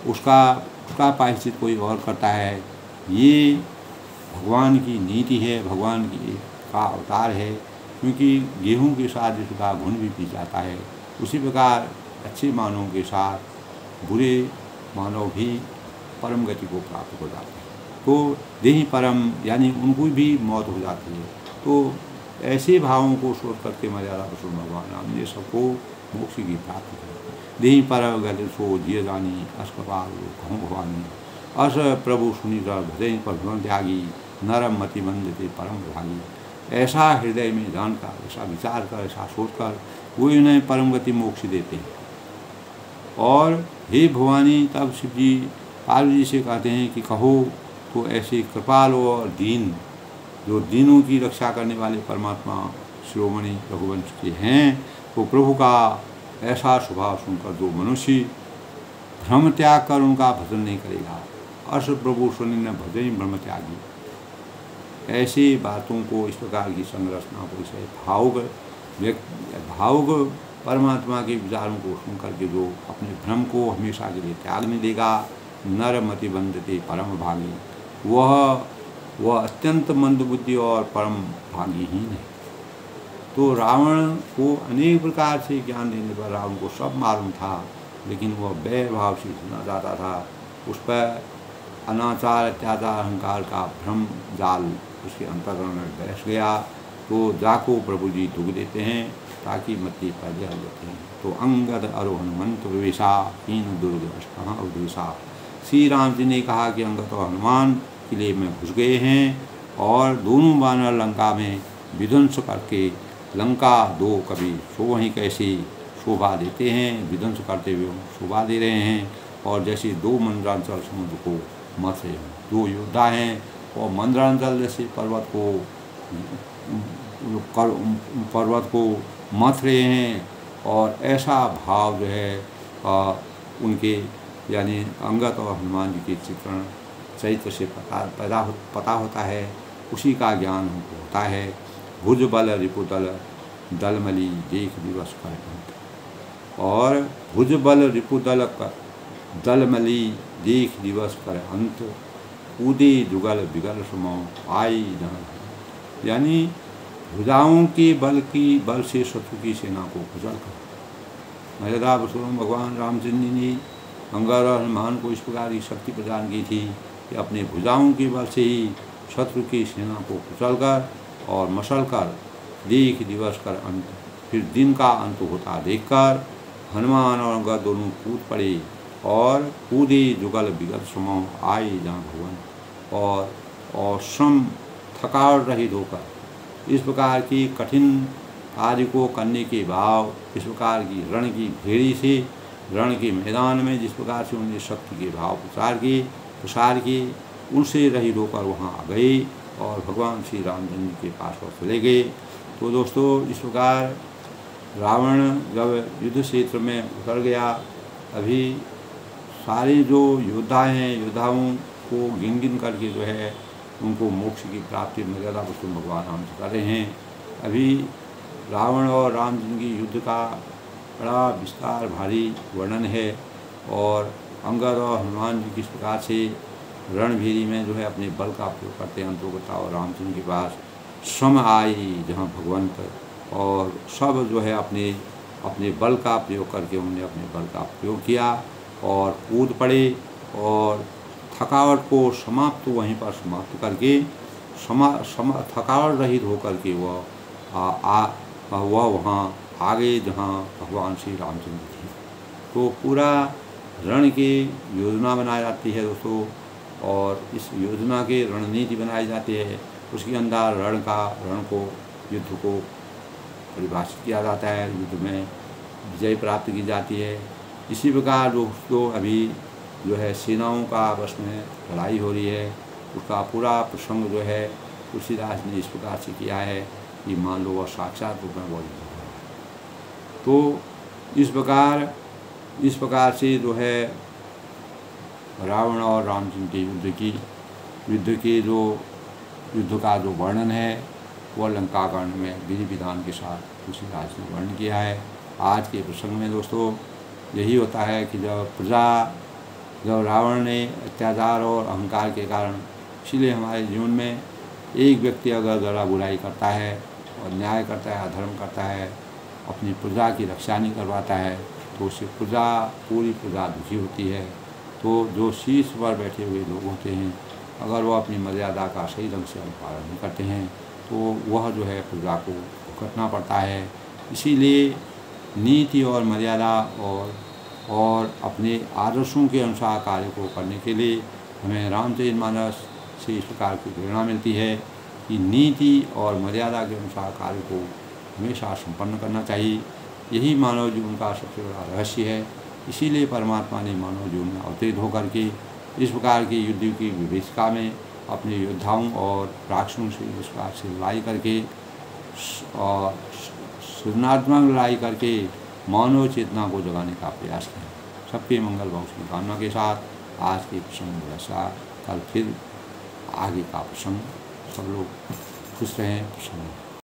उसका प्रायश्चित कोई और करता है। ये भगवान की नीति है, भगवान की का अवतार है। क्योंकि गेहूं के साथ जिसका घुन भी पी जाता है, उसी प्रकार अच्छे मानवों के साथ बुरे मानव भी परम गति को प्राप्त हो जाते हैं। तो देहि परम यानी उनको भी मौत हो जाती है। तो ऐसे भावों को सोच करके मर्यादा पुरुषोत्तम भगवान राम ने सबको मोक्ष की प्राप्ति की। देहि परम गति सो जिय जानी, अस कृपाल कहूँ भवानी। अस प्रभु सुनीता भजन पर त्यागी, नरम मति मंदिर परम भागी। ऐसा हृदय में जानकर, ऐसा विचार कर, ऐसा सोचकर वो इन्हें परम गति मोक्ष देते हैं। और हे भवानी, तब शिव जी पार्वती जी से कहते हैं कि कहो तो ऐसे कृपाल और दीन, जो दीनों की रक्षा करने वाले परमात्मा शिरोमणि रघुवंश के हैं, तो प्रभु का ऐसा स्वभाव सुनकर जो मनुष्य भ्रम त्याग कर उनका भजन नहीं करेगा, अर्ष प्रभु सुनि न भजन ब्रह्म त्यागी। ऐसी बातों को, इस प्रकार की संरचना को, इसे भावुक परमात्मा के विचारों को सुन करके जो अपने भ्रम को हमेशा के लिए त्यागने देगा, नर मति बंधते परम भागी, वह अत्यंत मंदबुद्धि और परम भागीहीन है। तो रावण को अनेक प्रकार से ज्ञान देने पर रावण को सब मालूम था, लेकिन वह वैरभाव से सुनना चाहता था। उस पर अनाचार, अत्याचार, अहंकार का भ्रम जाल उसके अंतःकरण में बैठ गया। तो जाको प्रभु जी दुख देते हैं ताकि मति पर जल देते हैं। तो अंगद अरो हनुमंत प्रवेशा हीन दुर्ग कहाँ उद्वेशा। श्री राम जी ने कहा कि अंगद और हनुमान किले में घुस गए हैं और दोनों वानर लंका में विध्वंस करके लंका दो कभी सो वहीं कैसे शोभा देते हैं, विध्वंस करते हुए शोभा दे रहे हैं। और जैसे दो मंदरांचल समुद्र को मथ रहे हैं, दो योद्धा हैं और मंदरांचल जैसे पर्वत को मथ रहे हैं। और ऐसा भाव जो है उनके यानी अंगद और हनुमान जी के चित्रण चरित्र से पता होता है, उसी का ज्ञान हमको होता है। भुज बल रिपुदल दलमली देख दिवस कर अंत। और भुज बल रिपुदल दलमली देख दिवस कर अंत, कूदे जुगल बिगल सुमो आई जहाँ। यानी भुजाओं के बल से शत्रु की सेना को कुचल कर मर्यादा पुरुषोत्तम भगवान रामचंद्र जी ने अंगद और हनुमान को इस प्रकार की शक्ति प्रदान की थी कि अपने भुजाओं के बल से ही शत्रु की सेना को कुचल कर और मसल कर देख दिवस कर अंत, फिर दिन का अंत होता देखकर हनुमान और अंगद दोनों कूद पड़े और कूदे जुगल बिगल समो आए जहाँ भगवान। और श्रम थकावट रहित होकर इस प्रकार की कठिन कार्य को करने के भाव, इस प्रकार की रण की भेड़ी से रण के मैदान में जिस प्रकार से उन्होंने शक्ति के भाव प्रसार किए, उनसे रहित होकर वहाँ आ गए और भगवान श्री रामचंद्र के पास चले गए। तो दोस्तों, इस प्रकार रावण जब युद्ध क्षेत्र में उतर गया, अभी सारे जो योद्धा हैं, योद्धाओं को गिन गिन करके जो है उनको मोक्ष की प्राप्ति मर्यादा पुरुषोत्तम भगवान राम से कर रहे हैं। अभी रावण और रामचंद्र की युद्ध का बड़ा विस्तार भारी वर्णन है और अंगद और हनुमान जी किस प्रकार से रणभेरी में जो है अपने बल का प्रयोग करते हैं अंतोगता, और रामचंद्र के पास श्रम आई जहाँ भगवंत, और सब जो है अपने बल का प्रयोग करके उन्होंने अपने बल का प्रयोग किया और कूद पड़े और थकावट को वहीं पर समाप्त करके थकावट रहित होकर के वह वहाँ आ गए जहाँ भगवान श्री रामचंद्र थे। तो पूरा रण की योजना बनाई जाती है दोस्तों, और इस योजना के रणनीति बनाई जाती है। उसके अंदर युद्ध को परिभाषित किया जाता है, युद्ध में विजय प्राप्त की जाती है। इसी प्रकार दोस्तों अभी जो है सेनाओं का आपस में लड़ाई हो रही है, उसका पूरा प्रसंग जो है तुलसीदास ने इस प्रकार से किया है कि मान लो वह साक्षात रूप में बोल रहा है। तो इस प्रकार से जो है रावण और रामचंद्र के युद्ध का जो वर्णन है वह लंकाकांड में विधि विधान के साथ तुलसीदास ने वर्णन किया है। आज के प्रसंग में दोस्तों यही होता है कि जब रावण ने अत्याचार और अहंकार के कारण, इसीलिए हमारे जीवन में एक व्यक्ति अगर ज़रा बुराई करता है और न्याय करता है, अधर्म करता है, अपनी प्रजा की रक्षा नहीं करवाता है, तो उससे पूरी प्रजा दुखी होती है। तो जो शीर्ष पर बैठे हुए लोग होते हैं, अगर वह अपनी मर्यादा का सही ढंग से अनुपालन नहीं करते हैं तो वह जो है प्रजा को भुगतना पड़ता है। इसीलिए नीति और मर्यादा और अपने आदर्शों के अनुसार कार्य को करने के लिए हमें रामचरितमानस से इस प्रकार की प्रेरणा मिलती है कि नीति और मर्यादा के अनुसार कार्य को हमेशा संपन्न करना चाहिए। यही मानव जीवन का सबसे बड़ा रहस्य है। इसीलिए परमात्मा ने मानव जीवन में अवतरित होकर के इस प्रकार की युद्ध की विभीषिका में अपने योद्धाओं और राक्षसों से इस प्रकार से लड़ाई करके और सृजनात्मक लड़ाई करके मानव चेतना को जगाने का प्रयास किया। सबके मंगल भविष्य की कामना के साथ आज के प्रसंग जैसा कल फिर आगे का प्रसंग। सब लोग खुश रहें, प्रसन्न।